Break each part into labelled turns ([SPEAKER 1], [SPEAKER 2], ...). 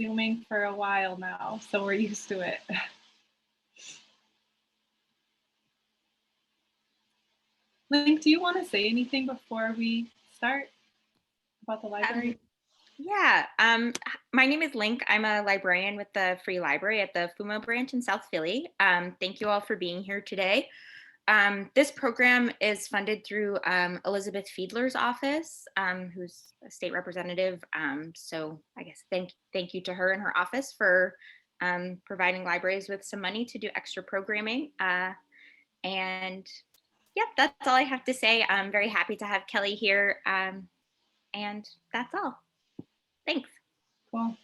[SPEAKER 1] Zooming for a while now, so we're used to it. Link, do you want to say anything before we start about the library?
[SPEAKER 2] Yeah, my name is Link. I'm a librarian with the Free Library at the Fumo Branch in South Philly. Thank you all for being here today. This program is funded through Elizabeth Fiedler's office, who's a state representative. So I guess thank you to her and her office for providing libraries with some money to do extra programming. And yeah, that's all I have to say. I'm very happy to have Kelly here. And that's all. Thanks.
[SPEAKER 1] Cool.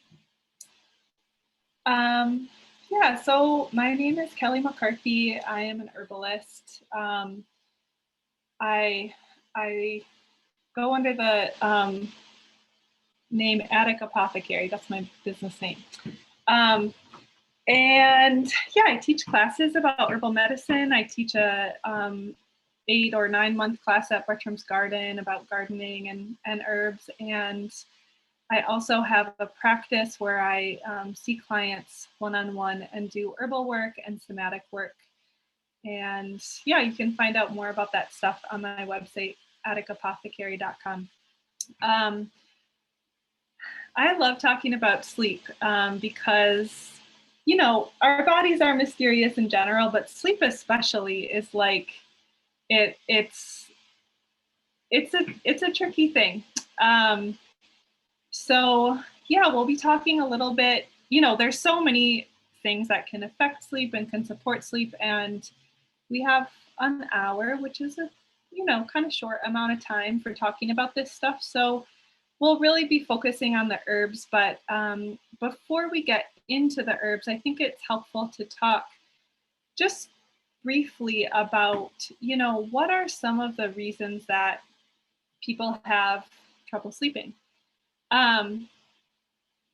[SPEAKER 1] Yeah, so my name is Kelly McCarthy. I am an herbalist. I go under the name Apothecary. That's my business name. And yeah, I teach classes about herbal medicine. I teach a 8 or 9 month class at Bertram's Garden about gardening and herbs. And I also have a practice where I see clients one-on-one and do herbal work and somatic work. And yeah, you can find out more about that stuff on my website, atticapothecary.com. I love talking about sleep because, you know, our bodies are mysterious in general, but sleep especially is like, it's a tricky thing. So yeah, we'll be talking a little bit, you know, there's so many things that can affect sleep and can support sleep. And we have an hour, which is a, you know, kind of short amount of time for talking about this stuff. So we'll really be focusing on the herbs, but before we get into the herbs, I think it's helpful to talk just briefly about, you know, what are some of the reasons that people have trouble sleeping?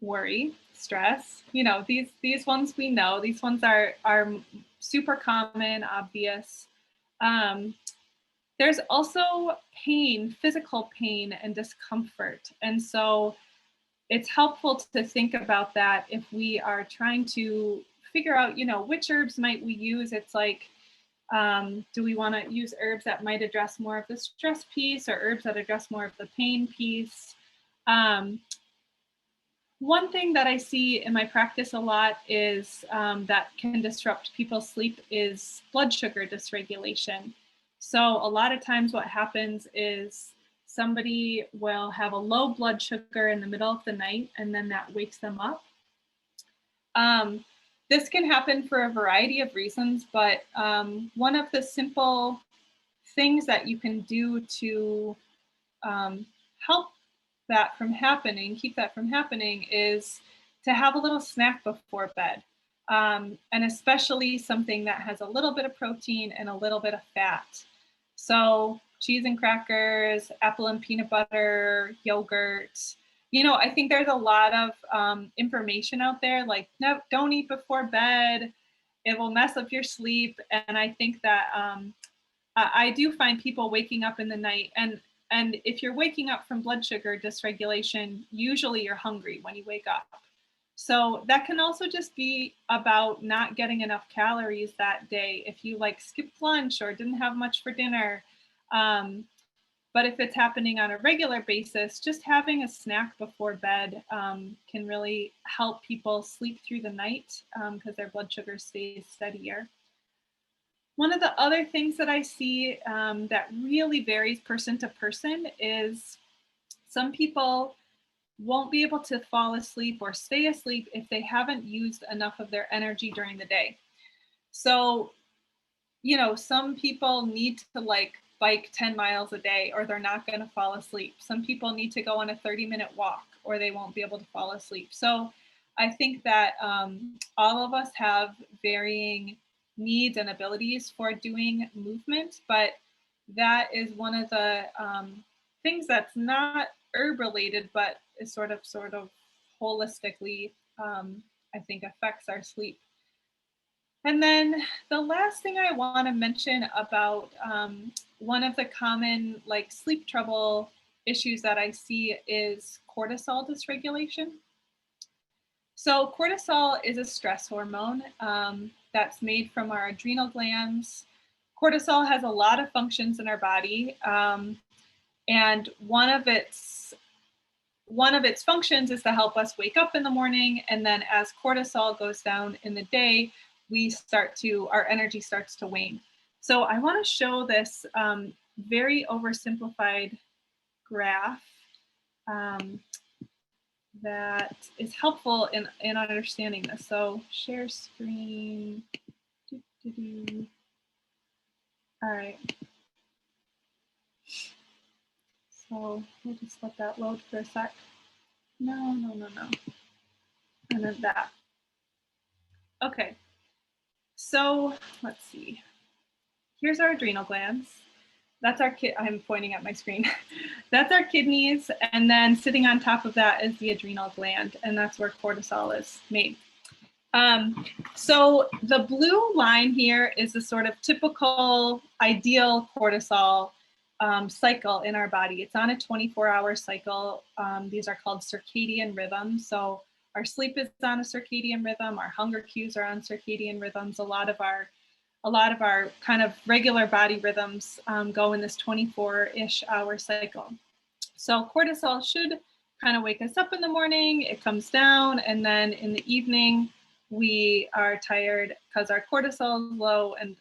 [SPEAKER 1] Worry, stress, you know, these ones we know, these ones are super common, obvious. There's also pain, physical pain and discomfort. And so it's helpful to think about that if we are trying to figure out, you know, which herbs might we use. It's like, do we want to use herbs that might address more of the stress piece or herbs that address more of the pain piece? One thing that I see in my practice a lot is that can disrupt people's sleep is blood sugar dysregulation. So a lot of times what happens is somebody will have a low blood sugar in the middle of the night and then that wakes them up. This can happen for a variety of reasons, but one of the simple things that you can do to help that from happening, keep that from happening, is to have a little snack before bed. And especially something that has a little bit of protein and a little bit of fat. So cheese and crackers, apple and peanut butter, yogurt. You know, I think there's a lot of information out there like, no, don't eat before bed. It will mess up your sleep. And I think that I do find people waking up in the night and if you're waking up from blood sugar dysregulation, usually you're hungry when you wake up. So that can also just be about not getting enough calories that day. If you like skipped lunch or didn't have much for dinner. But if it's happening on a regular basis, just having a snack before bed can really help people sleep through the night because their blood sugar stays steadier. One of the other things that I see that really varies person to person is some people won't be able to fall asleep or stay asleep if they haven't used enough of their energy during the day. So, you know, some people need to like bike 10 miles a day or they're not going to fall asleep. Some people need to go on a 30-minute walk or they won't be able to fall asleep. So I think that all of us have varying needs and abilities for doing movement, but that is one of the things that's not herb related, but is sort of holistically, I think affects our sleep. And then the last thing I want to mention about one of the common like sleep trouble issues that I see is cortisol dysregulation. So cortisol is a stress hormone that's made from our adrenal glands. Cortisol has a lot of functions in our body, and one of its functions is to help us wake up in the morning. And then as cortisol goes down in the day, our energy starts to wane. So I want to show this very oversimplified graph um, that is helpful in understanding this. So share screen. Doo-doo-doo. All right. So we'll just let that load for a sec. No. And then that. Okay. So let's see. Here's our adrenal glands. That's our I'm pointing at my screen. That's our kidneys. And then sitting on top of that is the adrenal gland. And that's where cortisol is made. So the blue line here is the sort of typical ideal cortisol cycle in our body. It's on a 24-hour cycle. These are called circadian rhythms. So our sleep is on a circadian rhythm. Our hunger cues are on circadian rhythms. A lot of our kind of regular body rhythms go in this 24-ish hour cycle. So cortisol should kind of wake us up in the morning. It comes down, and then in the evening, we are tired because our cortisol is low and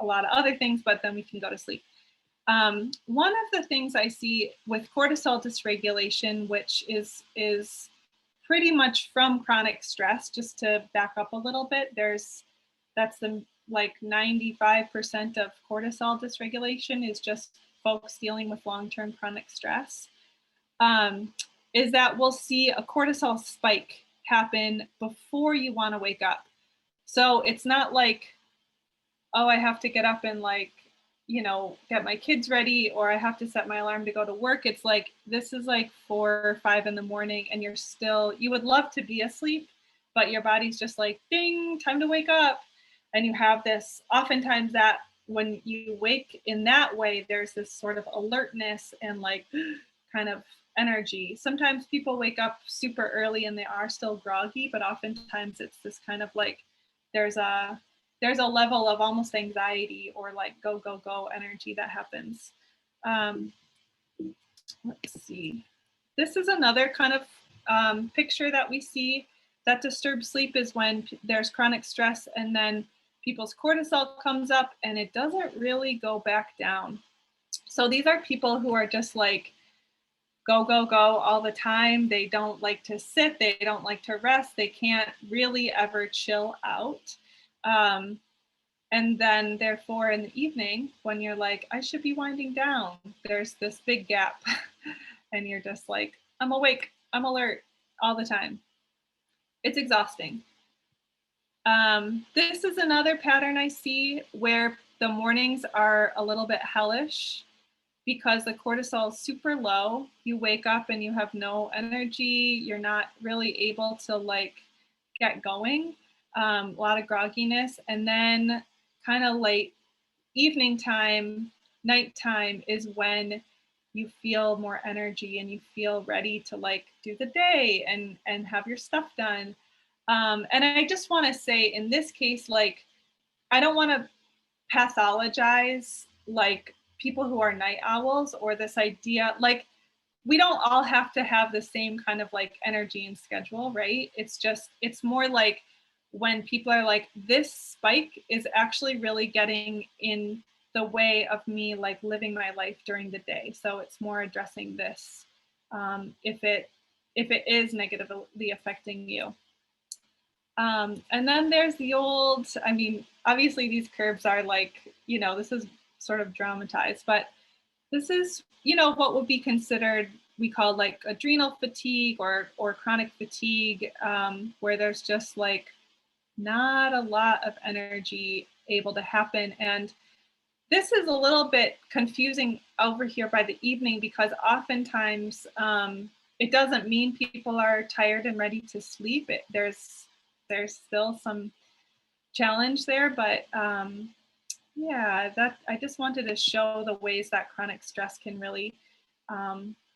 [SPEAKER 1] a lot of other things, but then we can go to sleep. One of the things I see with cortisol dysregulation, which is pretty much from chronic stress, just to back up a little bit, that's the like 95% of cortisol dysregulation is just folks dealing with long-term chronic stress, is that we'll see a cortisol spike happen before you want to wake up. So it's not like, oh, I have to get up and get my kids ready, or I have to set my alarm to go to work. It's like, this is like 4 or 5 in the morning and you would love to be asleep, but your body's just like, ding, time to wake up. And you have this, oftentimes that when you wake in that way, there's this sort of alertness and like kind of energy. Sometimes people wake up super early and they are still groggy, but oftentimes it's this kind of like, there's a level of almost anxiety or like go energy that happens. Let's see. This is another kind of picture that we see that disturbed sleep is when there's chronic stress and then people's cortisol comes up and it doesn't really go back down. So these are people who are just like go all the time. They don't like to sit. They don't like to rest. They can't really ever chill out. And then therefore in the evening, when you're like, I should be winding down, there's this big gap and you're just like, I'm awake, I'm alert all the time. It's exhausting. This is another pattern I see where the mornings are a little bit hellish because the cortisol is super low. You wake up and you have no energy. You're not really able to like get going. A lot of grogginess. And then kind of late evening time, nighttime is when you feel more energy and you feel ready to like do the day and have your stuff done. And I just want to say in this case, like, I don't want to pathologize like people who are night owls or this idea, like, we don't all have to have the same kind of like energy and schedule, right? It's more like when people are like, this spike is actually really getting in the way of me like living my life during the day. So it's more addressing this if it is negatively affecting you. And then there's the old, I mean, obviously these curves are like, this is sort of dramatized, but this is, what would be considered, we call like adrenal fatigue or chronic fatigue, where there's just like not a lot of energy able to happen. And this is a little bit confusing over here by the evening because oftentimes it doesn't mean people are tired and ready to sleep. There's still some challenge there, but yeah, that I just wanted to show the ways that chronic stress can really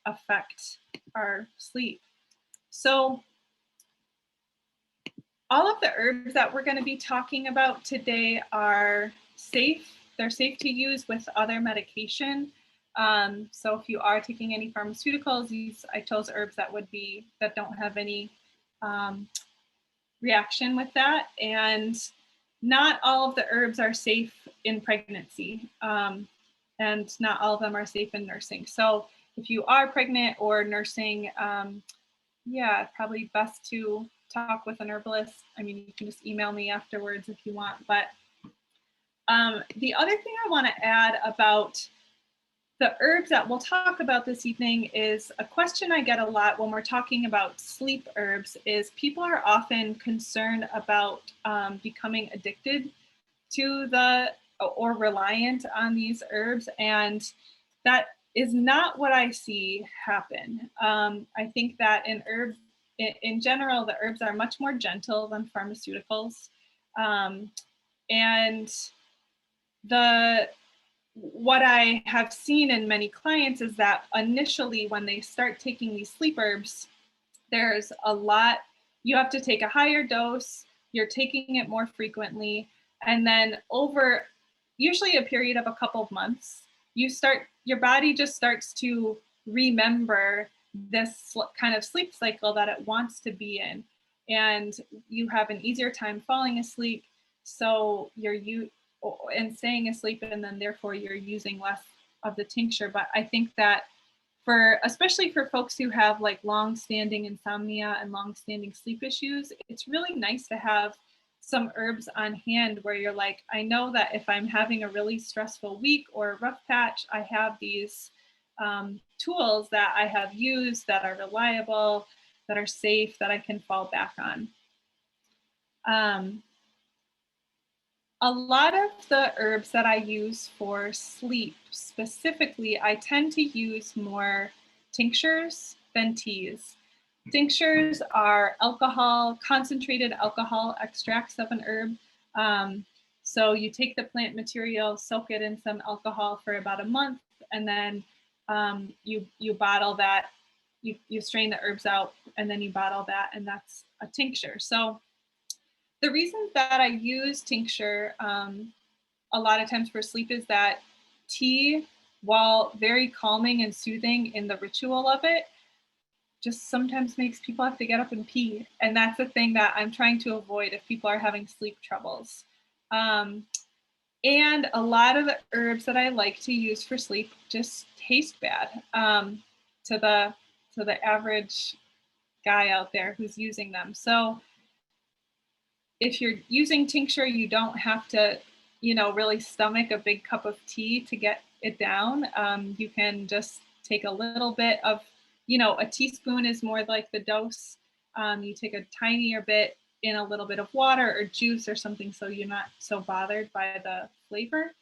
[SPEAKER 1] affect our sleep. So All of the herbs that we're going to be talking about today are safe. They're safe to use with other medication. So if you are taking any pharmaceuticals, I chose herbs that don't have any um, reaction with that. And not all of the herbs are safe in pregnancy, and not all of them are safe in nursing. So if you are pregnant or nursing, yeah, probably best to talk with an herbalist. I mean, you can just email me afterwards if you want. But the other thing I want to add about the herbs that we'll talk about this evening is a question I get a lot when we're talking about sleep herbs is people are often concerned about becoming addicted to the or reliant on these herbs, and that is not what I see happen. I think that in general, the herbs are much more gentle than pharmaceuticals, and the what I have seen in many clients is that initially, when they start taking these sleep herbs, there's a lot, you have to take a higher dose, you're taking it more frequently, and then over usually a period of a couple of months, your body just starts to remember this kind of sleep cycle that it wants to be in. And you have an easier time falling asleep. So you and staying asleep, and then therefore you're using less of the tincture. But I think that especially for folks who have like long-standing insomnia and long-standing sleep issues, it's really nice to have some herbs on hand where you're like, I know that if I'm having a really stressful week or a rough patch, I have these tools that I have used that are reliable, that are safe, that I can fall back on. A lot of the herbs that I use for sleep specifically, I tend to use more tinctures than teas. Tinctures are concentrated alcohol extracts of an herb. So you take the plant material, soak it in some alcohol for about a month, and then you bottle that. You strain the herbs out, and then you bottle that, and that's a tincture. So the reason that I use tincture a lot of times for sleep is that tea, while very calming and soothing in the ritual of it, just sometimes makes people have to get up and pee. And that's the thing that I'm trying to avoid if people are having sleep troubles. Um, and a lot of the herbs that I like to use for sleep just taste bad to the average guy out there who's using them. So if you're using tincture, you don't have to, really stomach a big cup of tea to get it down. You can just take a little bit of, a teaspoon is more like the dose. You take a tinier bit in a little bit of water or juice or something so you're not so bothered by the flavor.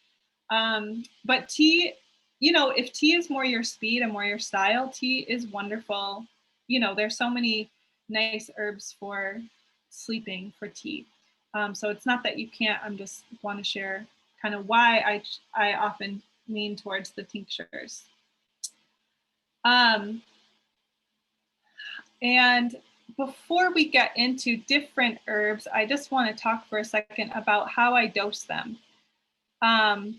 [SPEAKER 1] But tea, if tea is more your speed and more your style, tea is wonderful. There's so many nice herbs for sleeping for tea. So it's not that you can't. I'm just want to share kind of why I often lean towards the tinctures. And before we get into different herbs, I just want to talk for a second about how I dose them. When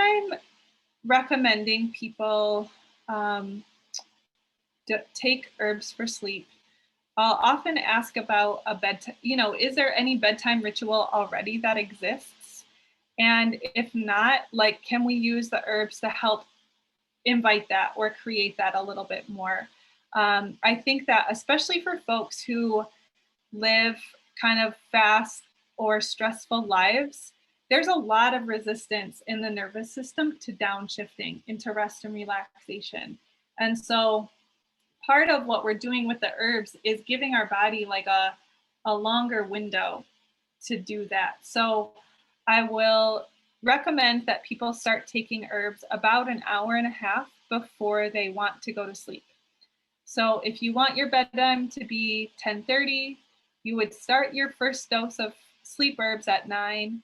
[SPEAKER 1] I'm recommending people take herbs for sleep, I'll often ask about a bedtime, is there any bedtime ritual already that exists? And if not, like, can we use the herbs to help invite that or create that a little bit more? I think that especially for folks who live kind of fast or stressful lives, there's a lot of resistance in the nervous system to downshifting into rest and relaxation. And so part of what we're doing with the herbs is giving our body like a longer window to do that. So I will recommend that people start taking herbs about an hour and a half before they want to go to sleep. So if you want your bedtime to be 10:30, you would start your first dose of sleep herbs at 9,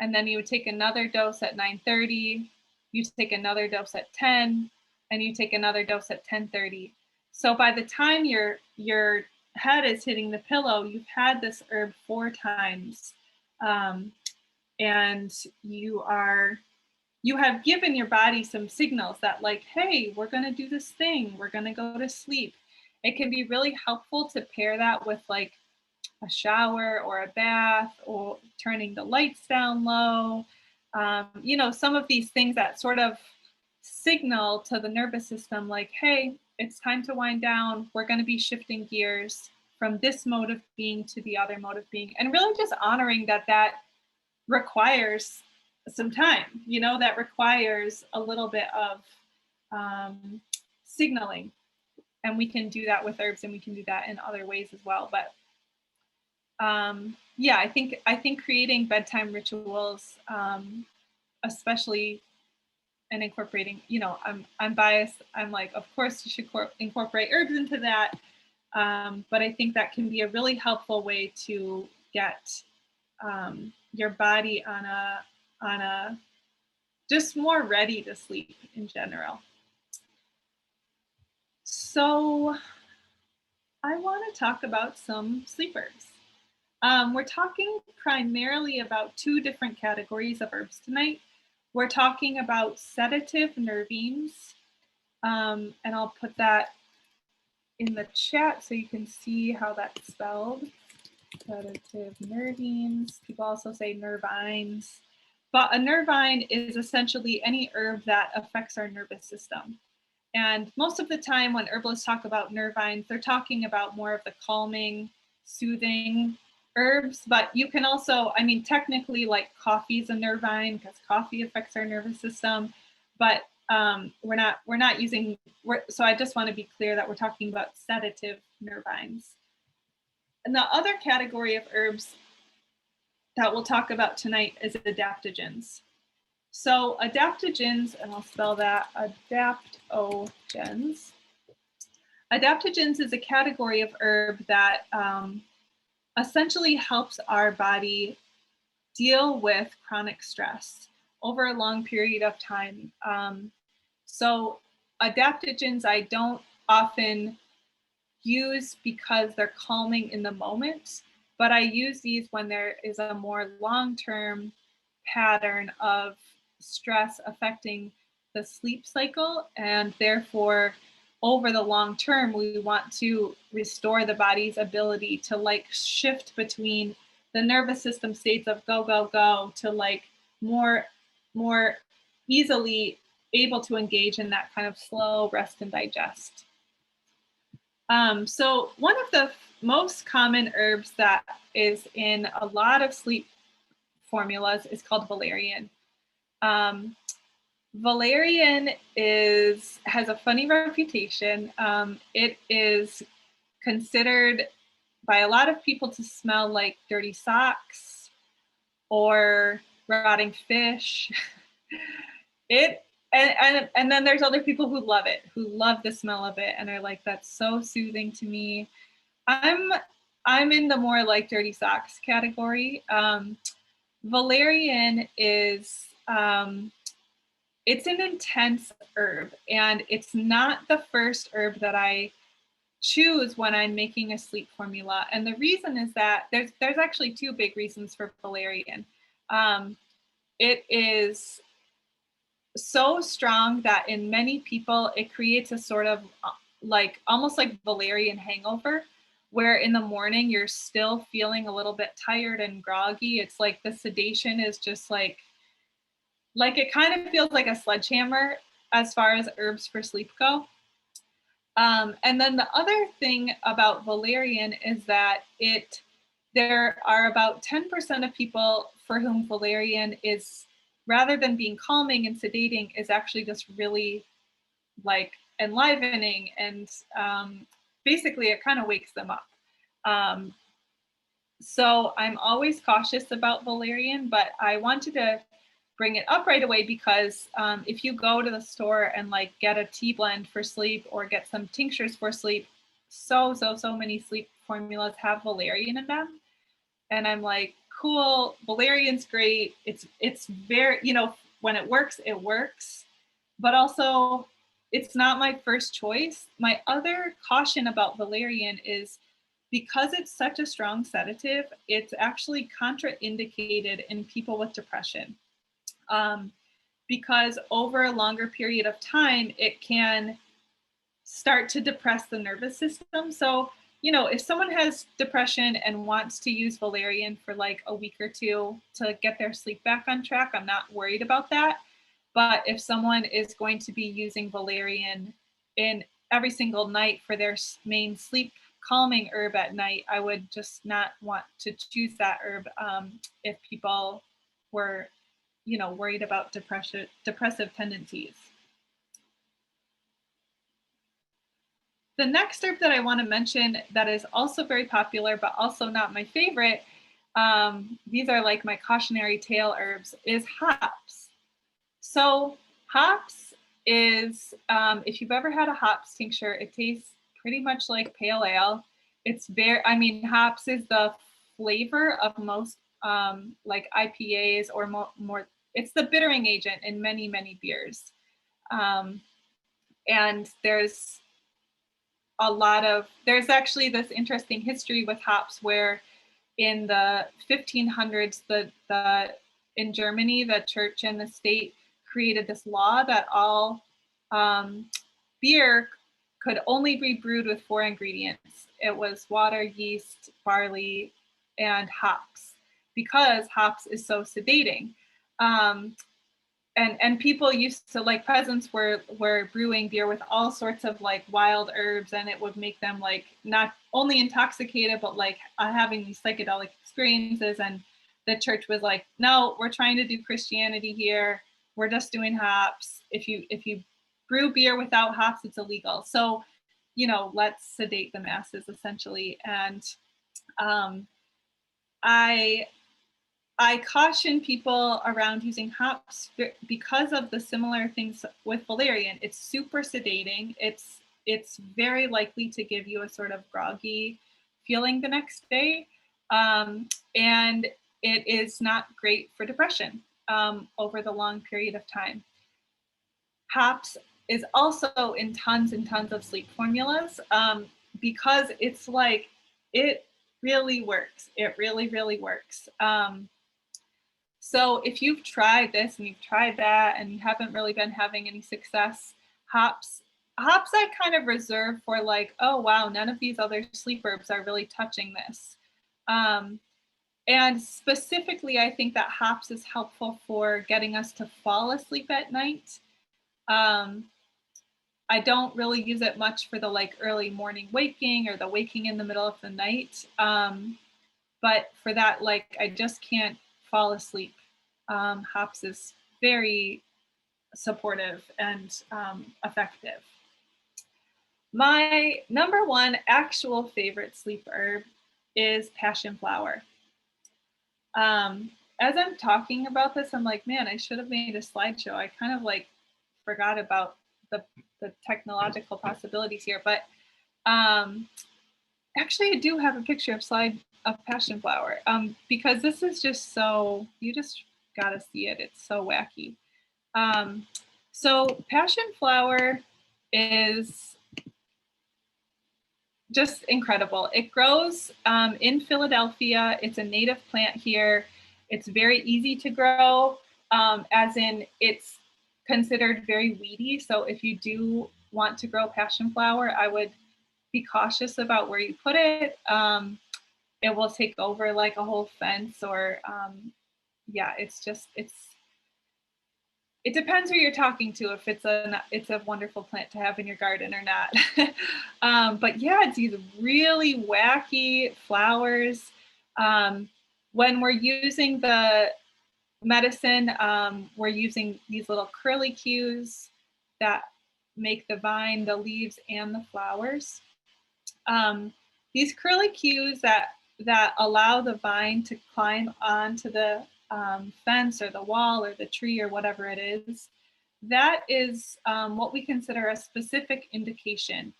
[SPEAKER 1] and then you would take another dose at 9:30, you take another dose at 10, and you take another dose at 10:30. So by the time you're head is hitting the pillow, you've had this herb 4 times, um, and you have given your body some signals that, like, hey, we're going to do this thing, we're going to go to sleep. It can be really helpful to pair that with like a shower or a bath or turning the lights down low. Some of these things that sort of signal to the nervous system, like, hey, it's time to wind down. We're going to be shifting gears from this mode of being to the other mode of being. And really just honoring that requires some time, that requires a little bit of signaling. And we can do that with herbs, and we can do that in other ways as well. But yeah, I think creating bedtime rituals, especially, and incorporating, I'm biased. I'm like, of course you should incorporate herbs into that. But I think that can be a really helpful way to get your body on a just more ready to sleep in general. So I want to talk about some sleepers. We're talking primarily about 2 different categories of herbs tonight. We're talking about sedative nervines, and I'll put that in the chat so you can see how that's spelled. Sedative nervines. People also say nervines. But a nervine is essentially any herb that affects our nervous system. And most of the time when herbalists talk about nervines, they're talking about more of the calming, soothing herbs. But you can also, technically, like, coffee is a nervine because coffee affects our nervous system. But we're not using. So I just want to be clear that we're talking about sedative nervines. And the other category of herbs that we'll talk about tonight is adaptogens. So adaptogens, and I'll spell that adaptogens. Adaptogens is a category of herb that essentially helps our body deal with chronic stress over a long period of time. So adaptogens I don't often use because they're calming in the moment, but I use these when there is a more long-term pattern of stress affecting the sleep cycle, and therefore over the long term we want to restore the body's ability to like shift between the nervous system states of go go go to like more easily able to engage in that kind of slow rest and digest. So one of the most common herbs that is in a lot of sleep formulas is called valerian. Valerian has a funny reputation. It is considered by a lot of people to smell like dirty socks or rotting fish. And then there's other people who love it, who love the smell of it, and are like, that's so soothing to me. I'm in the more like dirty socks category. Valerian is it's an intense herb, and it's not the first herb that I choose when I'm making a sleep formula. And the reason is that there's actually 2 big reasons for valerian. It is so strong that in many people it creates a sort of like almost like valerian hangover, where in the morning you're still feeling a little bit tired and groggy. It's like the sedation is just like it kind of feels like a sledgehammer as far as herbs for sleep go. And then the other thing about valerian is that there are about 10% of people for whom valerian is, rather than being calming and sedating, is actually just really like enlivening, and basically it kind of wakes them up. So I'm always cautious about valerian, but I wanted to bring it up right away because if you go to the store and like get a tea blend for sleep or get some tinctures for sleep, so many sleep formulas have valerian in them. And I'm like, cool, valerian's great. It's very, when it works, it works. But also, it's not my first choice. My other caution about valerian is because it's such a strong sedative, it's actually contraindicated in people with depression. Because over a longer period of time, it can start to depress the nervous system. So, if someone has depression and wants to use valerian for like a week or two to get their sleep back on track, I'm not worried about that. But if someone is going to be using valerian in every single night for their main sleep calming herb at night, I would just not want to choose that herb if people were, worried about depressive tendencies. The next herb that I want to mention that is also very popular, but also not my favorite, these are like my cautionary tale herbs, is hops. So hops is, if you've ever had a hops tincture, it tastes pretty much like pale ale. Hops is the flavor of most like IPAs or more, it's the bittering agent in many, many beers. And there's actually this interesting history with hops where in the 1500s, in Germany, the church and the state created this law that all beer could only be brewed with 4 ingredients. It was water, yeast, barley, and hops, because hops is so sedating. And people used to, like, peasants were brewing beer with all sorts of like wild herbs, and it would make them like not only intoxicated but like having these psychedelic experiences. And the church was like, no, we're trying to do Christianity here, we're just doing hops. If you brew beer without hops, it's illegal. So let's sedate the masses essentially. And I caution people around using hops because of the similar things with valerian. It's super sedating. It's very likely to give you a sort of groggy feeling the next day. And it is not great for depression over the long period of time. Hops is also in tons and tons of sleep formulas because it's like, it really works. It really, really works. So if you've tried this and you've tried that and you haven't really been having any success, hops I kind of reserve for like, oh wow, none of these other sleep herbs are really touching this. And specifically, I think that hops is helpful for getting us to fall asleep at night. I don't really use it much for the like early morning waking or the waking in the middle of the night. But for that, like, I just can't fall asleep. Hops is very supportive and effective. My number one actual favorite sleep herb is passion flower. As I'm talking about this, I'm like, man, I should have made a slideshow. I kind of like forgot about the technological possibilities here, but actually I do have a picture of passion flower because this is just so, you just gotta see it. It's so wacky. So passion flower is just incredible. It grows in Philadelphia. It's a native plant here. It's very easy to grow, as in it's considered very weedy. So if you do want to grow passion flower, I would be cautious about where you put it. It will take over like a whole fence, or yeah, it depends who you're talking to if it's a wonderful plant to have in your garden or not. But yeah, it's these really wacky flowers. When we're using the medicine, we're using these little curlicues that make the vine, the leaves, and the flowers. These curlicues that allow the vine to climb onto the fence or the wall or the tree or whatever it is, that is what we consider a specific indication.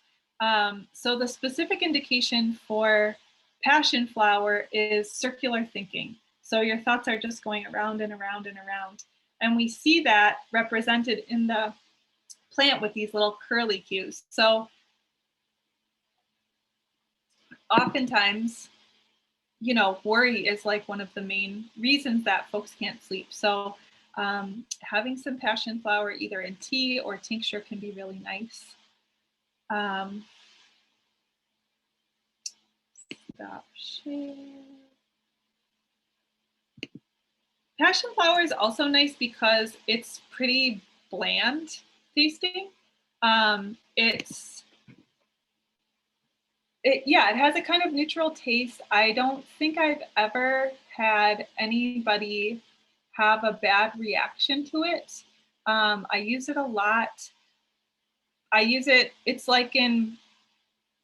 [SPEAKER 1] So the specific indication for passion flower is circular thinking. So your thoughts are just going around and around and around. And we see that represented in the plant with these little curlicues. So oftentimes, you know, worry is like one of the main reasons that folks can't sleep. So having some passion flower either in tea or tincture can be really nice. Um, stop share. Passion flower is also nice because it's pretty bland tasting. It has a kind of neutral taste. I don't think I've ever had anybody have a bad reaction to it. I use it a lot. I use it, it's like in,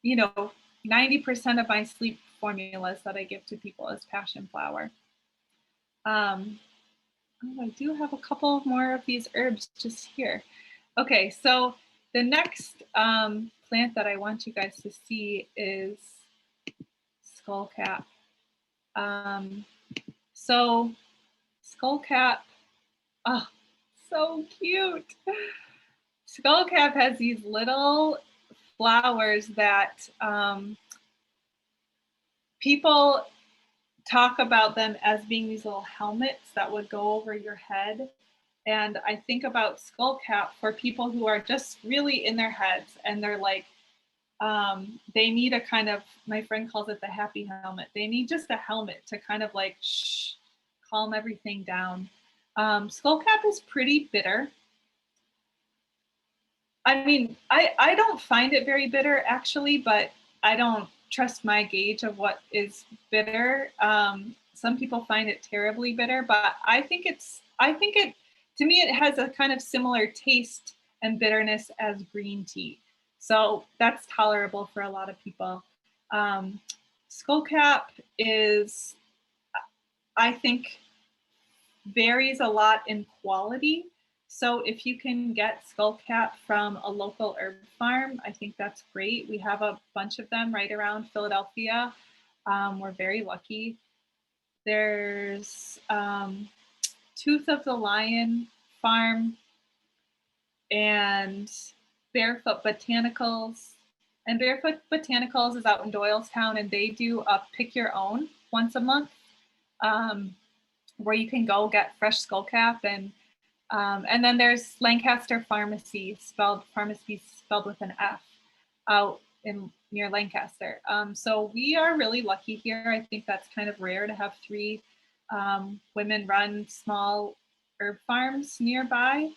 [SPEAKER 1] you know, 90% of my sleep formulas that I give to people is passion flower. I do have a couple more of these herbs just here. Okay, so the next plant that I want you guys to see is skullcap. So skullcap, oh, so cute. Skullcap has these little flowers that people talk about them as being these little helmets that would go over your head. And I think about skullcap for people who are just really in their heads and they're like, they need a kind of, my friend calls it the happy helmet. They need just a helmet to kind of like calm everything down. Skullcap is pretty bitter. I mean, I don't find it very bitter actually, but I don't trust my gauge of what is bitter. Some people find it terribly bitter, but I think to me, it has a kind of similar taste and bitterness as green tea. So that's tolerable for a lot of people. Skullcap is, I think, varies a lot in quality. So if you can get skullcap from a local herb farm, I think that's great. We have a bunch of them right around Philadelphia. We're very lucky. There's Tooth of the Lion Farm and Barefoot Botanicals. And Barefoot Botanicals is out in Doylestown, and they do a pick your own once a month, where you can go get fresh skullcap. And then there's Lancaster Pharmacy, spelled with an F, out in near Lancaster. So we are really lucky here. I think that's kind of rare to have 3 women-run small herb farms nearby.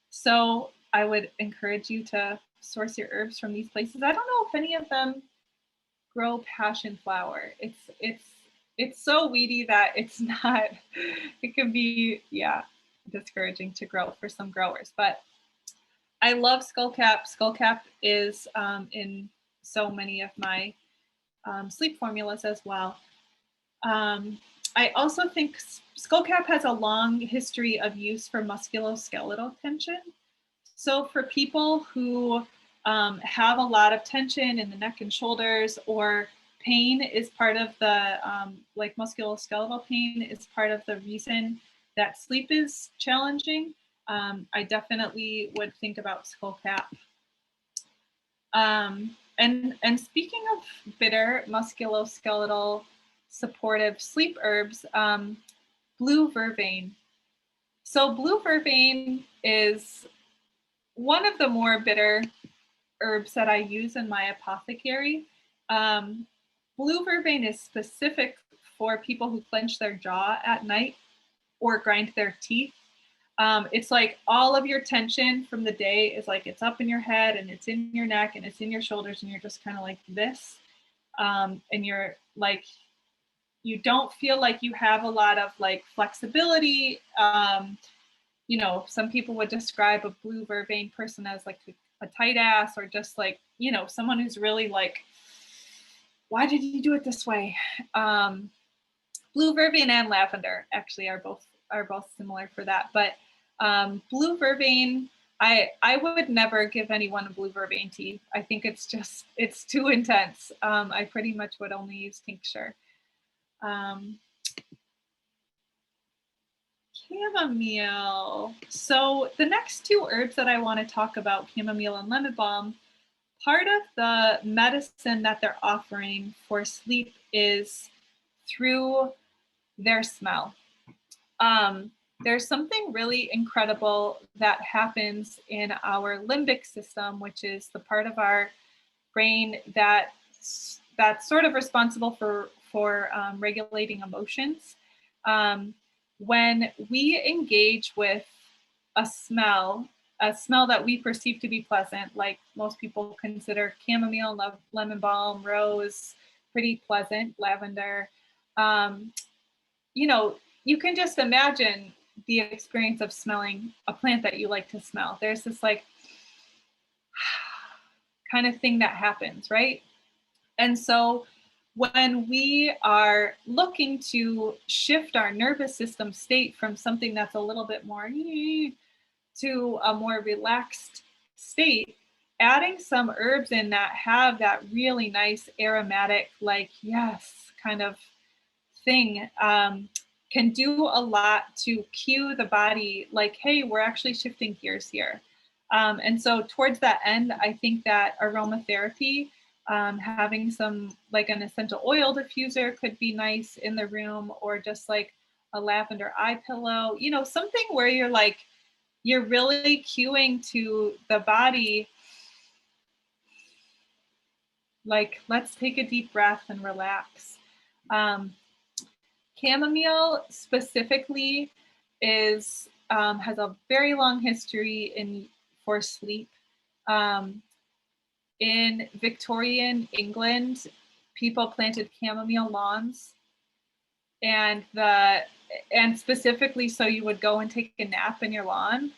[SPEAKER 1] So I would encourage you to source your herbs from these places. I don't know if any of them grow passion flower. It's so weedy that it's not. It can be discouraging to grow for some growers. But I love skullcap. Skullcap is in so many of my sleep formulas as well. I also think skullcap has a long history of use for musculoskeletal tension. So for people who have a lot of tension in the neck and shoulders, or pain is part of the, like musculoskeletal pain is part of the reason that sleep is challenging, I definitely would think about skullcap. And speaking of bitter musculoskeletal supportive sleep herbs, blue vervain. So blue vervain is one of the more bitter herbs that I use in my apothecary. Blue vervain is specific for people who clench their jaw at night or grind their teeth. It's like all of your tension from the day is like it's up in your head and it's in your neck and it's in your shoulders and you're just kind of like this. And you're like, you don't feel like you have a lot of like flexibility. You know, some people would describe a blue vervain person as like a tight ass, or just like, you know, someone who's really like, why did you do it this way? Blue vervain and lavender actually are both similar for that. But blue vervain, I would never give anyone a blue vervain tea. I think it's too intense. I pretty much would only use tincture. Chamomile. So the next 2 herbs that I want to talk about, chamomile and lemon balm, part of the medicine that they're offering for sleep is through their smell. Um, there's something really incredible that happens in our limbic system, which is the part of our brain that's sort of responsible for regulating emotions. Um, when we engage with a smell, a smell that we perceive to be pleasant, like most people consider chamomile, lemon balm, rose, pretty pleasant, lavender. Um, you know, you can just imagine the experience of smelling a plant that you like to smell. There's this like kind of thing that happens, right? And so when we are looking to shift our nervous system state from something that's a little bit more to a more relaxed state, adding some herbs in that have that really nice aromatic, like, yes, kind of thing can do a lot to cue the body, like, hey, we're actually shifting gears here. And so, towards that end, I think that aromatherapy, having some like an essential oil diffuser could be nice in the room, or just like a lavender eye pillow, something where you're really cueing to the body, like, let's take a deep breath and relax. Um, Chamomile specifically is has a very long history in for sleep. Um, in Victorian England, people planted chamomile lawns, and specifically so you would go and take a nap in your lawn.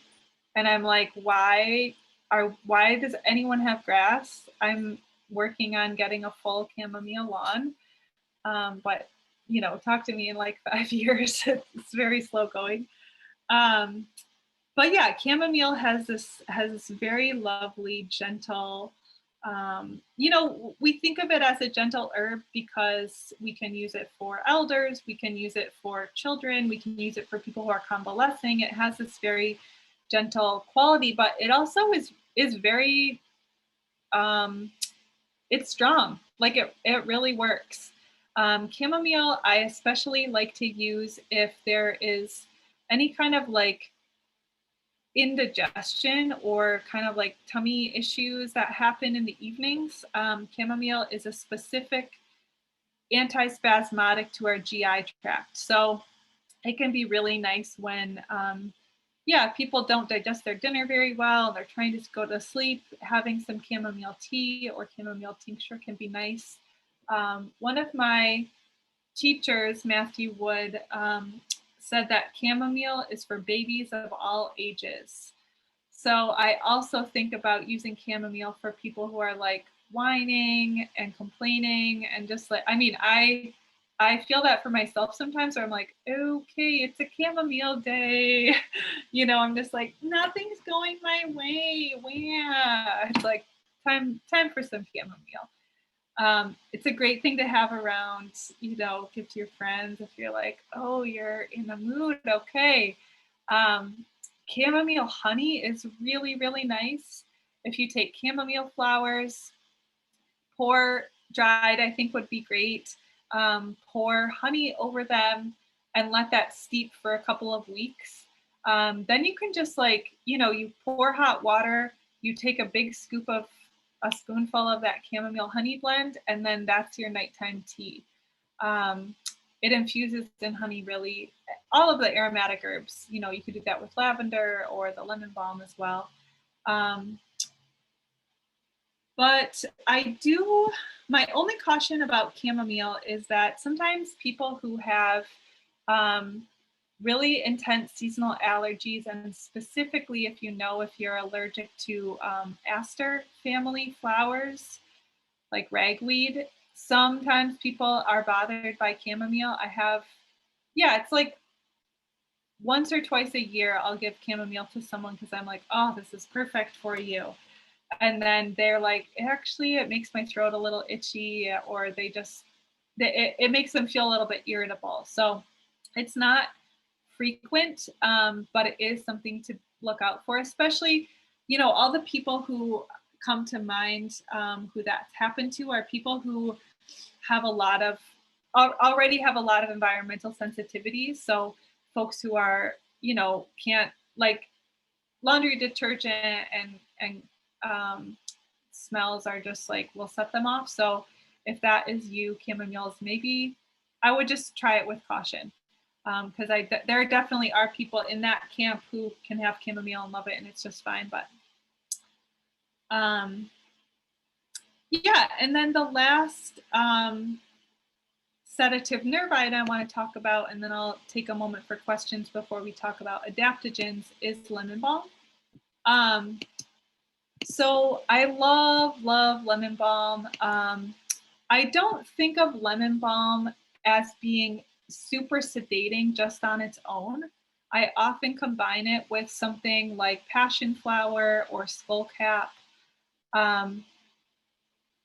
[SPEAKER 1] And I'm like, why does anyone have grass? I'm working on getting a full chamomile lawn. But talk to me in like 5 years. It's very slow going. Um, but yeah, chamomile has this very lovely, gentle. We think of it as a gentle herb because we can use it for elders, we can use it for children, we can use it for people who are convalescing. It has this very gentle quality, but it also is very it's strong. Like it really works. Chamomile, I especially like to use if there is any kind of like indigestion or kind of like tummy issues that happen in the evenings. Chamomile is a specific antispasmodic to our GI tract. So it can be really nice when, people don't digest their dinner very well. They're trying to go to sleep. Having some chamomile tea or chamomile tincture can be nice. One of my teachers, Matthew Wood, said that chamomile is for babies of all ages. So I also think about using chamomile for people who are like whining and complaining and just like, I feel that for myself sometimes where I'm like, okay, it's a chamomile day. I'm just like, nothing's going my way. Yeah. It's like time for some chamomile. It's a great thing to have around, give to your friends if you're like, oh, you're in the mood. Okay. Chamomile honey is really, really nice. If you take chamomile flowers, pour dried, I think would be great. Pour honey over them and let that steep for a couple of weeks. Then you can just you pour hot water, you take a big scoop of a spoonful of that chamomile honey blend, and then that's your nighttime tea. It infuses in honey really all of the aromatic herbs. You could do that with lavender or the lemon balm as well. But my only caution about chamomile is that sometimes people who have really intense seasonal allergies, and specifically if you're allergic to aster family flowers, like ragweed, sometimes people are bothered by chamomile. It's like once or twice a year, I'll give chamomile to someone because I'm like, oh, this is perfect for you. And then they're like, actually, it makes my throat a little itchy, or it makes them feel a little bit irritable. So it's not frequent, but it is something to look out for, especially, all the people who come to mind who that's happened to are people who have a lot of already have a lot of environmental sensitivities. So folks who are, can't, like, laundry detergent and smells are just like will set them off. So if that is you, chamomiles, maybe I would just try it with caution, because there definitely are people in that camp who can have chamomile and love it, and it's just fine. But yeah, and then the last sedative nervine I want to talk about, and then I'll take a moment for questions before we talk about adaptogens, is lemon balm. So I love lemon balm. I don't think of lemon balm as being super sedating just on its own. I often combine it with something like passion flower or skullcap.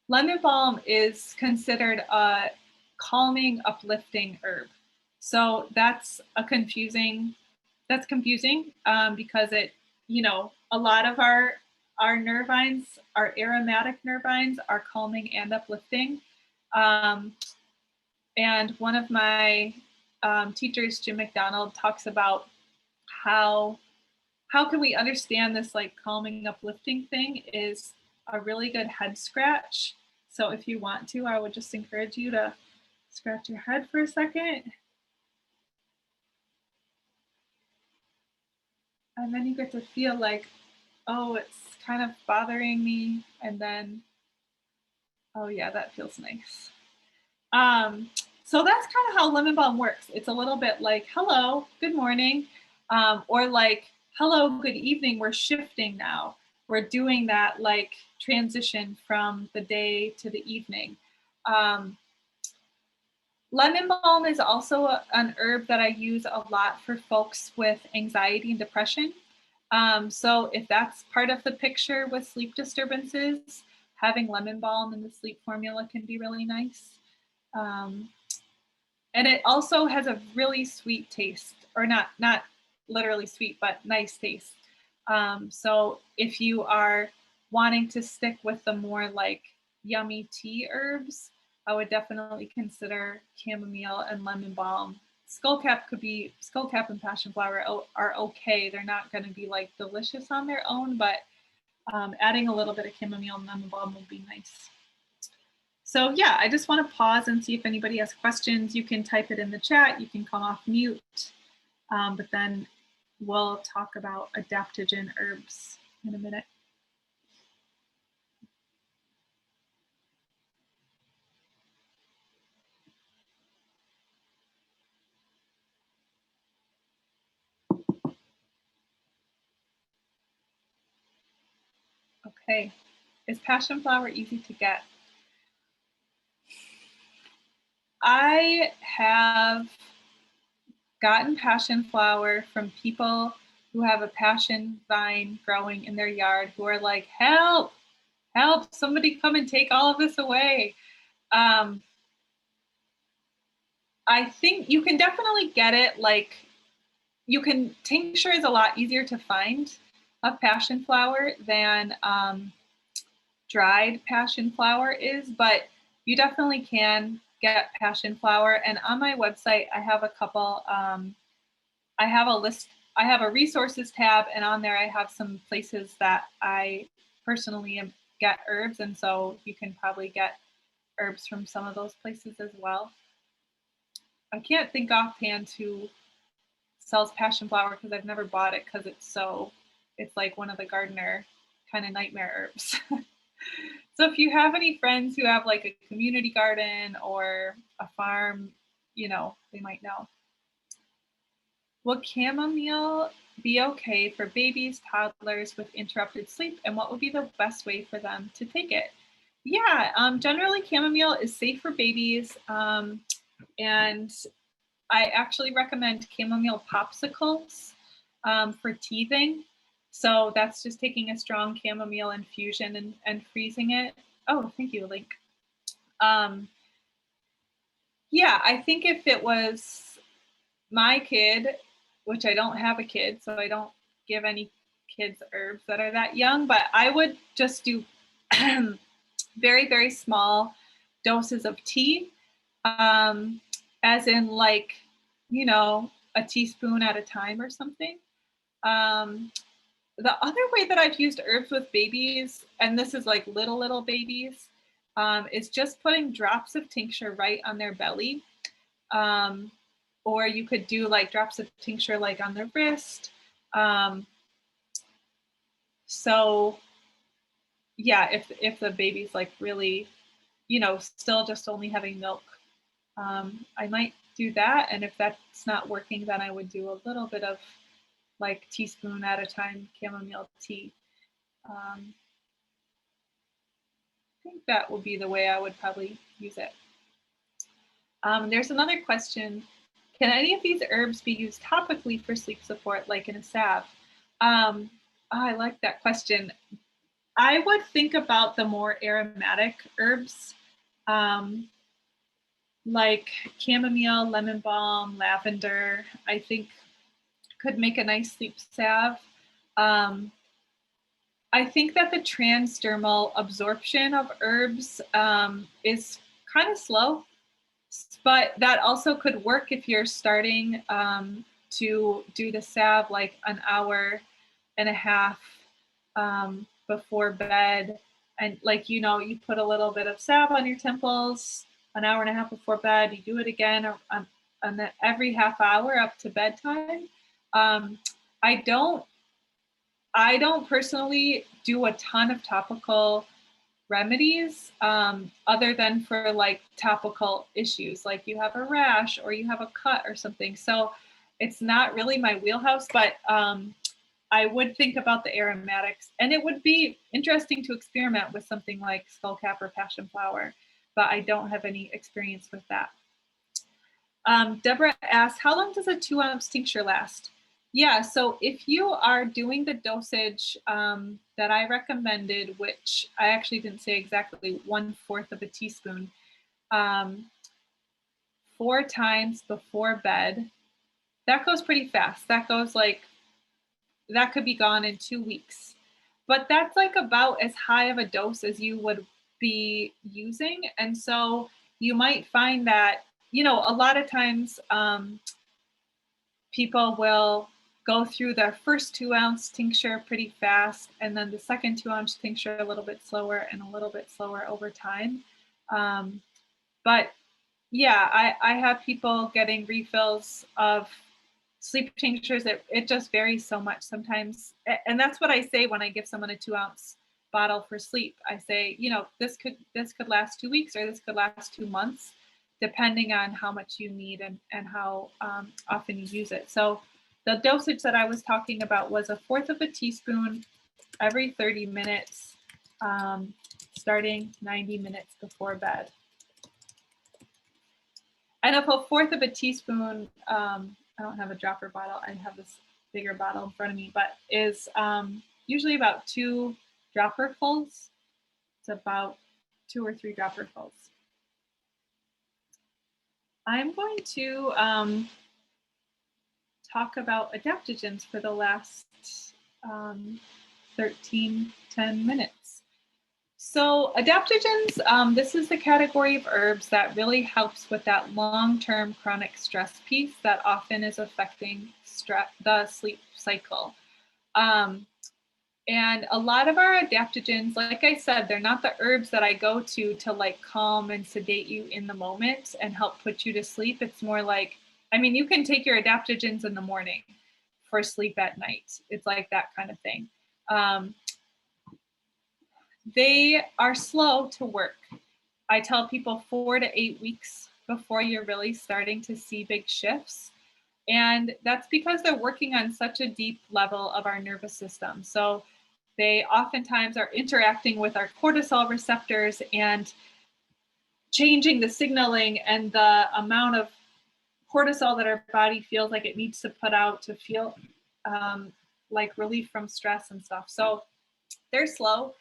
[SPEAKER 1] Lemon balm is considered a calming, uplifting herb. So that's confusing because it, a lot of our nervines, our aromatic nervines, are calming and uplifting. And one of my teachers, Jim McDonald, talks about how can we understand this like calming, uplifting thing is a really good head scratch. So if you want to, I would just encourage you to scratch your head for a second. And then you get to feel like, oh, it's kind of bothering me. And then, oh yeah, that feels nice. So that's kind of how lemon balm works. It's a little bit like, hello, good morning, or like, hello, good evening. We're shifting now. We're doing that like transition from the day to the evening. Lemon balm is also an herb that I use a lot for folks with anxiety and depression. So if that's part of the picture with sleep disturbances, having lemon balm in the sleep formula can be really nice. And it also has a really sweet taste, or not literally sweet, but nice taste. So if you are wanting to stick with the more like yummy tea herbs, I would definitely consider chamomile and lemon balm. Skullcap and passion flower are okay. They're not going to be like delicious on their own, but adding a little bit of chamomile and lemon balm would be nice. So yeah, I just want to pause and see if anybody has questions. You can type it in the chat. You can come off mute, but then we'll talk about adaptogen herbs in a minute. Okay, is passion flower easy to get? I have gotten passion flower from people who have a passion vine growing in their yard who are like, help, somebody come and take all of this away. I think you can definitely get it. Like, tincture is a lot easier to find of passion flower than dried passion flower is, but you definitely can get passion flower. And on my website, I have a couple, I have a list, I have a resources tab, and on there I have some places that I personally get herbs. And so you can probably get herbs from some of those places as well. I can't think offhand who sells passion flower because I've never bought it because it's like one of the gardener kind of nightmare herbs. So if you have any friends who have like a community garden or a farm, they might know. Will chamomile be okay for babies, toddlers with interrupted sleep? And what would be the best way for them to take it? Yeah, generally chamomile is safe for babies. And I actually recommend chamomile popsicles for teething. So that's just taking a strong chamomile infusion and freezing it. Oh, thank you, Link. Yeah, I think if it was my kid, which I don't have a kid, so I don't give any kids herbs that are that young, but I would just do very, very small doses of tea, as in like, a teaspoon at a time or something. Um, the other way that I've used herbs with babies, and this is like little babies, is just putting drops of tincture right on their belly. Um, or you could do like drops of tincture like on their wrist. Um, so yeah, if the baby's like really, still just only having milk, I might do that. And if that's not working, then I would do a little bit of like teaspoon at a time chamomile tea. I think that would be the way I would probably use it. There's another question. Can any of these herbs be used topically for sleep support, like in a salve? I like that question. I would think about the more aromatic herbs, like chamomile, lemon balm, lavender, I think could make a nice sleep salve. I think that the transdermal absorption of herbs is kind of slow, but that also could work if you're starting to do the salve like an hour and a half before bed. And like, you put a little bit of salve on your temples an hour and a half before bed, you do it again on every half hour up to bedtime. I don't personally do a ton of topical remedies other than for like topical issues, like you have a rash or you have a cut or something. So it's not really my wheelhouse, but I would think about the aromatics, and it would be interesting to experiment with something like skullcap or passion flower, but I don't have any experience with that. Deborah asks, how long does a 2-ounce tincture last? Yeah, so if you are doing the dosage that I recommended, which I actually didn't say exactly, 1/4 of a teaspoon, 4 times before bed, that goes pretty fast. That could be gone in 2 weeks. But that's like about as high of a dose as you would be using. And so you might find that, a lot of times people will go through their first 2-ounce tincture pretty fast, and then the second 2-ounce tincture a little bit slower and a little bit slower over time. But yeah, I have people getting refills of sleep tinctures. It just varies so much sometimes. And that's what I say when I give someone a 2-ounce bottle for sleep. I say, this could last 2 weeks, or this could last 2 months, depending on how much you need and how often you use it. So the dosage that I was talking about was 1/4 of a teaspoon every 30 minutes, starting 90 minutes before bed. And if 1/4 of a teaspoon, I don't have a dropper bottle, I have this bigger bottle in front of me, but is usually about 2 dropperfuls. It's about 2 or 3 dropperfuls. I'm going to talk about adaptogens for the last 10 minutes. So adaptogens, this is the category of herbs that really helps with that long-term chronic stress piece that often is affecting the sleep cycle. And a lot of our adaptogens, like I said, they're not the herbs that I go to like calm and sedate you in the moment and help put you to sleep. It's more like, you can take your adaptogens in the morning for sleep at night. It's like that kind of thing. They are slow to work. I tell people 4 to 8 weeks before you're really starting to see big shifts. And that's because they're working on such a deep level of our nervous system. So they oftentimes are interacting with our cortisol receptors and changing the signaling and the amount of cortisol that our body feels like it needs to put out to feel like relief from stress and stuff. So they're slow,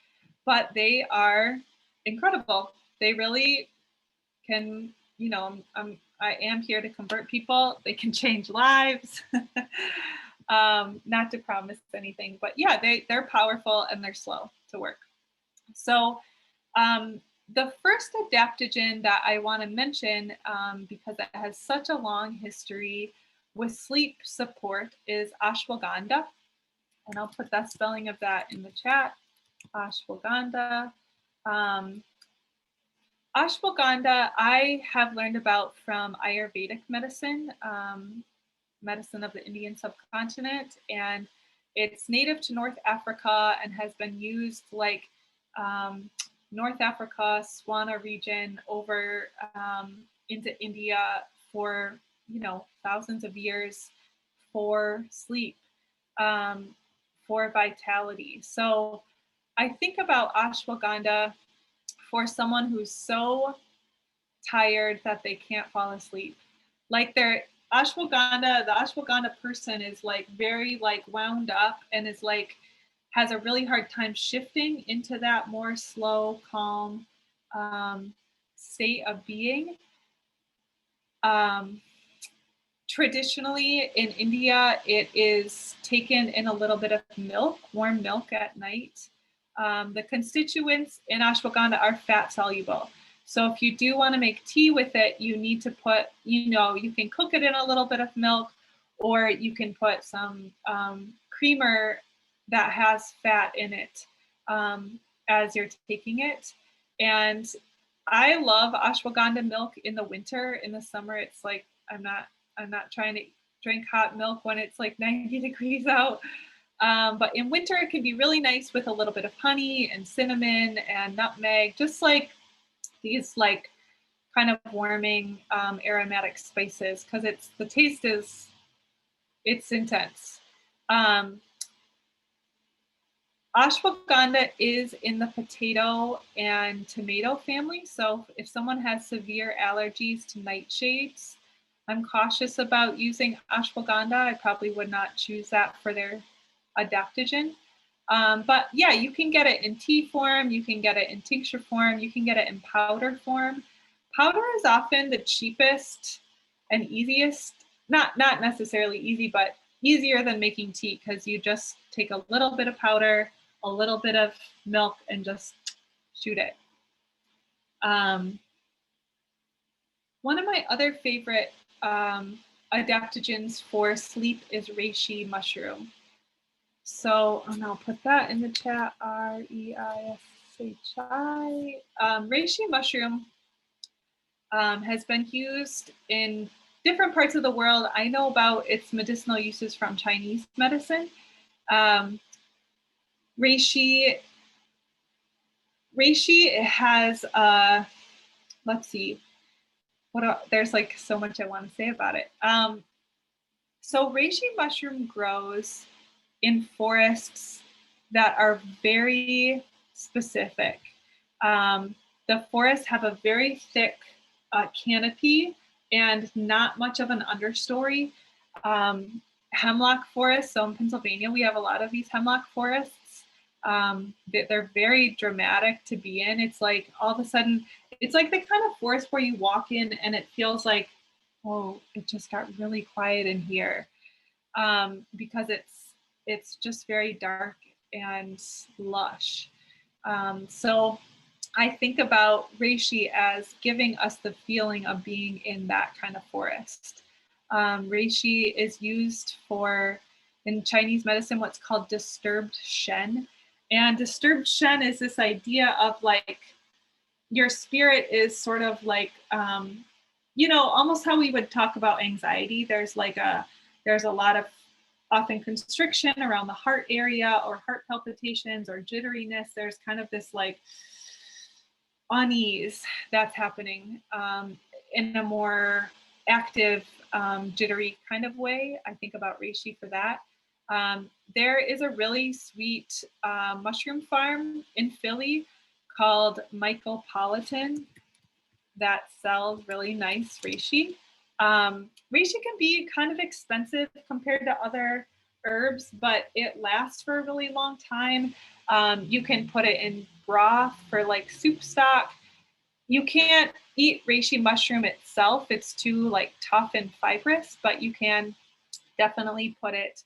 [SPEAKER 1] but they are incredible. They really can, I am here to convert people. They can change lives. Not to promise anything, but yeah, they're powerful and they're slow to work. So the first adaptogen that I want to mention, because it has such a long history with sleep support, is ashwagandha. And I'll put that spelling of that in the chat. Ashwagandha. Um, Ashwagandha, I have learned about from Ayurvedic medicine, medicine of the Indian subcontinent, and it's native to North Africa and has been used like um, North Africa, Swana region over into India for thousands of years for sleep, um, for vitality. So I think about ashwagandha for someone who's so tired that they can't fall asleep. Like their the ashwagandha person is like very like wound up and is like has a really hard time shifting into that more slow, calm um, state of being. Um, Traditionally in India, it is taken in a little bit of milk, warm milk at night. The constituents in ashwagandha are fat soluble. So if you do want to make tea with it, you need to put, you can cook it in a little bit of milk, or you can put some creamer that has fat in it as you're taking it. And I love ashwagandha milk in the winter. In the summer, it's like I'm not trying to drink hot milk when it's like 90 degrees out. But in winter, it can be really nice with a little bit of honey and cinnamon and nutmeg, just like these like kind of warming aromatic spices, because the taste is it's intense. Um, Ashwagandha is in the potato and tomato family. So if someone has severe allergies to nightshades, I'm cautious about using ashwagandha. I probably would not choose that for their adaptogen. But yeah, you can get it in tea form, you can get it in tincture form, you can get it in powder form. Powder is often the cheapest and easiest, not necessarily easy, but easier than making tea, because you just take a little bit of powder, a little bit of milk, and just shoot it. One of my other favorite adaptogens for sleep is reishi mushroom. So, and I'll put that in the chat, Reishi. Reishi mushroom has been used in different parts of the world. I know about its medicinal uses from Chinese medicine. Reishi has, let's see, there's like so much I want to say about it. So reishi mushroom grows in forests that are very specific. The forests have a very thick canopy and not much of an understory. Hemlock forests, so in Pennsylvania, we have a lot of these hemlock forests. They're very dramatic to be in. It's like all of a sudden, it's like the kind of forest where you walk in and it feels like, oh, it just got really quiet in here, because it's just very dark and lush. So I think about reishi as giving us the feeling of being in that kind of forest. Reishi is used for, in Chinese medicine, what's called disturbed shen. And disturbed shen is this idea of like your spirit is sort of like, almost how we would talk about anxiety. There's a lot of often constriction around the heart area, or heart palpitations or jitteriness. There's kind of this like unease that's happening in a more active, jittery kind of way. I think about reishi for that. There is a really sweet mushroom farm in Philly called Michaelpolitan that sells really nice reishi. Reishi can be kind of expensive compared to other herbs, but it lasts for a really long time. You can put it in broth for like soup stock. You can't eat reishi mushroom itself. It's too like tough and fibrous, but you can definitely put it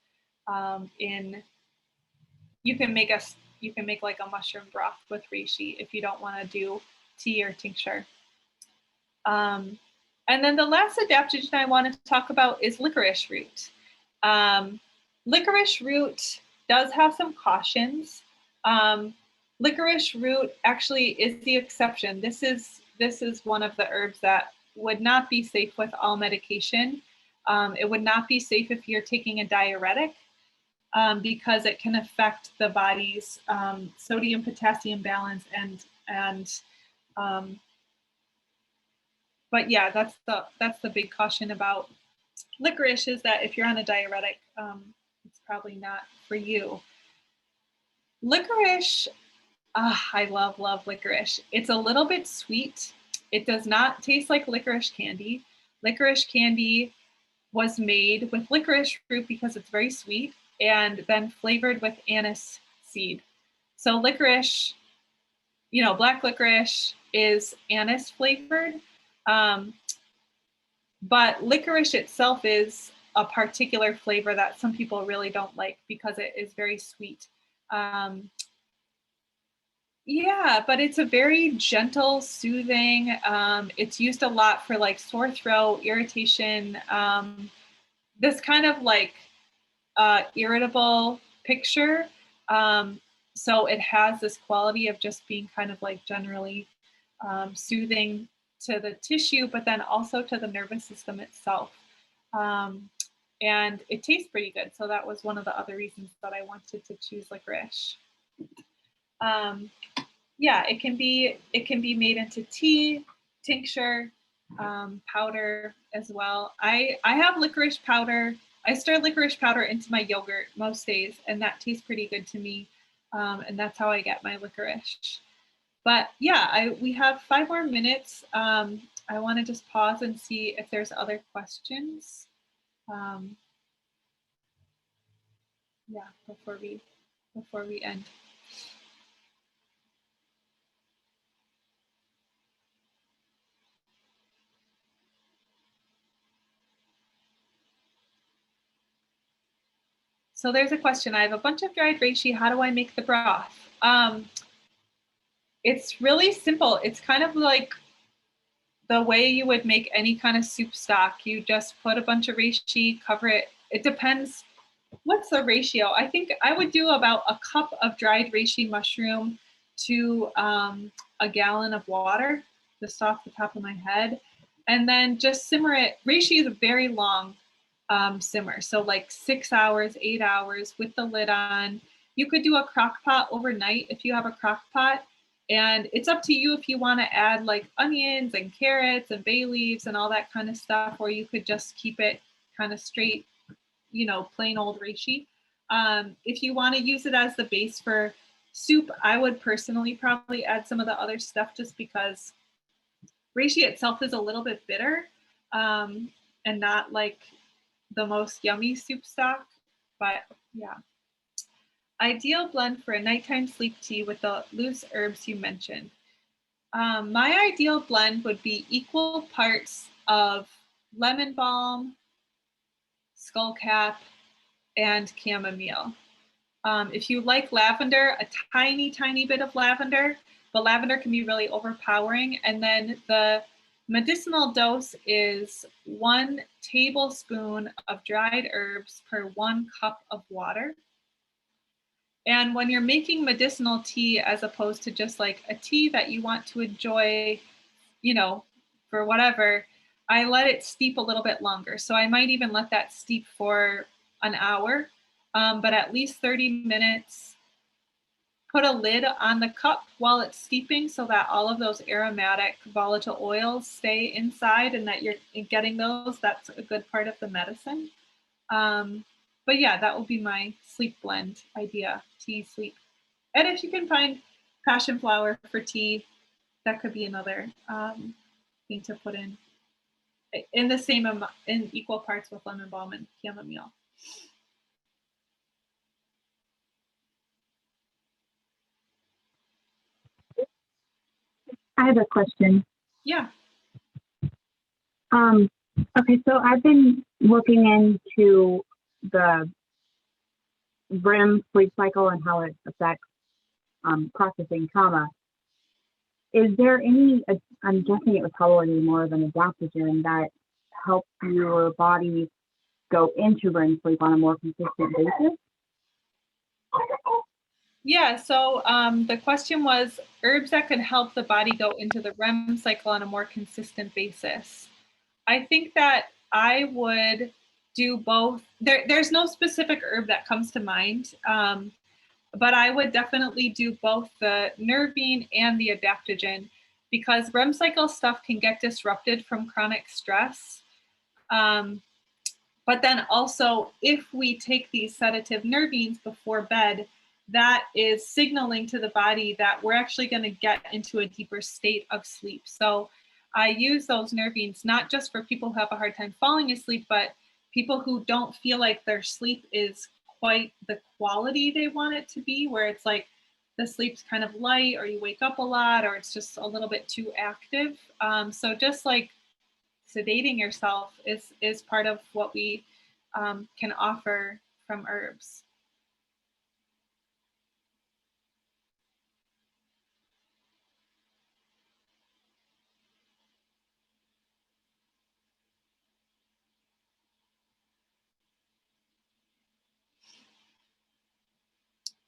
[SPEAKER 1] in, you can make you can make like a mushroom broth with reishi if you don't want to do tea or tincture. And then the last adaptogen I want to talk about is licorice root. Licorice root does have some cautions. Licorice root actually is the exception. This is one of the herbs that would not be safe with all medication. It would not be safe if you're taking a diuretic because it can affect the body's sodium potassium balance but yeah, that's the big caution about licorice, is that if you're on a diuretic, it's probably not for you. Licorice, I love licorice. It's a little bit sweet. It does not taste like licorice candy. Licorice candy was made with licorice root because it's very sweet and then flavored with anise seed. So licorice, black licorice is anise flavored. But licorice itself is a particular flavor that some people really don't like because it is very sweet. Yeah, but it's a very gentle, soothing. It's used a lot for like sore throat, irritation, this kind of like irritable picture. So it has this quality of just being kind of like generally soothing to the tissue, but then also to the nervous system itself. And it tastes pretty good. So that was one of the other reasons that I wanted to choose licorice. Yeah, it can be made into tea, tincture, powder as well. I have licorice powder. I stir licorice powder into my yogurt most days, and that tastes pretty good to me. And that's how I get my licorice. But yeah, we have 5 more minutes. I want to just pause and see if there's other questions. Yeah, before we end. So there's a question. I have a bunch of dried reishi. How do I make the broth? It's really simple. It's kind of like the way you would make any kind of soup stock. You just put a bunch of reishi, cover it. It depends. What's the ratio? I think I would do about a cup of dried reishi mushroom to a gallon of water, just off the top of my head. And then just simmer it. Reishi is a very long simmer. So like 6 hours, 8 hours with the lid on. You could do a crock pot overnight if you have a crock pot. And it's up to you if you want to add like onions and carrots and bay leaves and all that kind of stuff, or you could just keep it kind of straight, plain old reishi. If you want to use it as the base for soup, I would personally probably add some of the other stuff just because reishi itself is a little bit bitter and not like the most yummy soup stock. But yeah. Ideal blend for a nighttime sleep tea with the loose herbs you mentioned. My ideal blend would be equal parts of lemon balm, skullcap, and chamomile. If you like lavender, a tiny, tiny bit of lavender, but lavender can be really overpowering. And then the medicinal dose is 1 tablespoon of dried herbs per 1 cup of water. And when you're making medicinal tea, as opposed to just like a tea that you want to enjoy, for whatever, I let it steep a little bit longer. So I might even let that steep for an hour, but at least 30 minutes. Put a lid on the cup while it's steeping so that all of those aromatic volatile oils stay inside and that you're getting those. That's a good part of the medicine. But yeah, that will be my sleep blend idea, tea, sleep. And if you can find passion flower for tea, that could be another thing to put in the same amount, in equal parts with lemon balm and chamomile.
[SPEAKER 3] I have a question.
[SPEAKER 1] Yeah.
[SPEAKER 3] Okay, so I've been looking into the REM sleep cycle and how it affects processing trauma. Is there any, I'm guessing it was probably more of an adaptogen that helps your body go into REM sleep on a more consistent basis?
[SPEAKER 1] Yeah, so the question was herbs that could help the body go into the REM cycle on a more consistent basis. I think that I would do both. There's no specific herb that comes to mind, but I would definitely do both the nervine and the adaptogen because REM cycle stuff can get disrupted from chronic stress. But then also, if we take these sedative nervines before bed, that is signaling to the body that we're actually going to get into a deeper state of sleep. So I use those nervines not just for people who have a hard time falling asleep, but people who don't feel like their sleep is quite the quality they want it to be, where it's like the sleep's kind of light or you wake up a lot or it's just a little bit too active. So just like sedating yourself is part of what we can offer from herbs.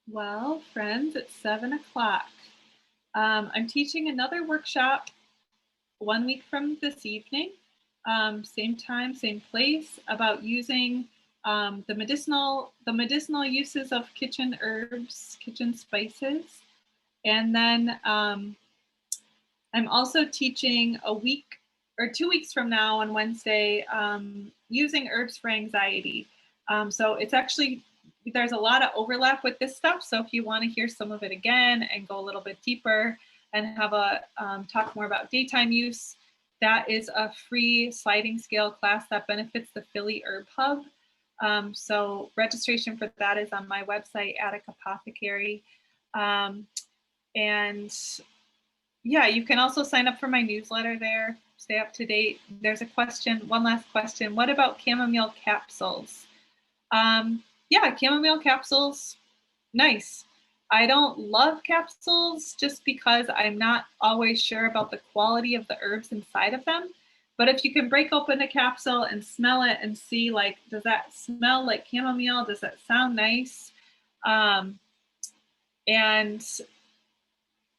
[SPEAKER 1] Well, friends, it's 7 o'clock. I'm teaching another workshop 1 week from this evening, same time, same place, about using the medicinal uses of kitchen herbs, kitchen spices. And then I'm also teaching a week or 2 weeks from now on Wednesday, using herbs for anxiety. So it's actually, there's a lot of overlap with this stuff. So if you want to hear some of it again and go a little bit deeper and have a talk more about daytime use, that is a free sliding scale class that benefits the Philly Herb Hub. So registration for that is on my website, Apothecary. And yeah, you can also sign up for my newsletter there, stay up to date. There's a question, one last question. What about chamomile capsules? Yeah, chamomile capsules, nice. I don't love capsules just because I'm not always sure about the quality of the herbs inside of them. But if you can break open a capsule and smell it and see, like, does that smell like chamomile? Does that sound nice? And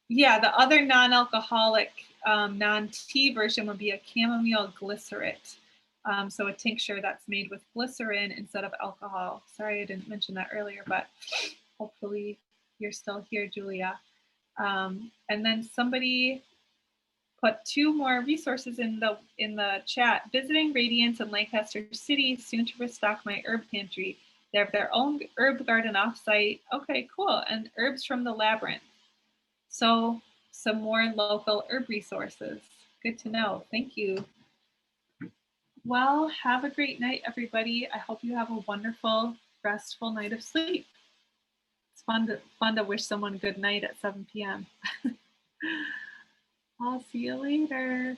[SPEAKER 1] yeah, the other non-alcoholic, non-tea version would be a chamomile glycerate. So a tincture that's made with glycerin instead of alcohol. Sorry, I didn't mention that earlier, but hopefully you're still here, Julia. And then somebody put 2 more resources in the chat. Visiting Radiance in Lancaster City, soon to restock my herb pantry. They have their own herb garden offsite. Okay, cool. And herbs from the labyrinth. So some more local herb resources. Good to know. Thank you. Well, have a great night, everybody. I hope you have a wonderful, restful night of sleep. It's fun to wish someone good night at 7 p.m. I'll see you later.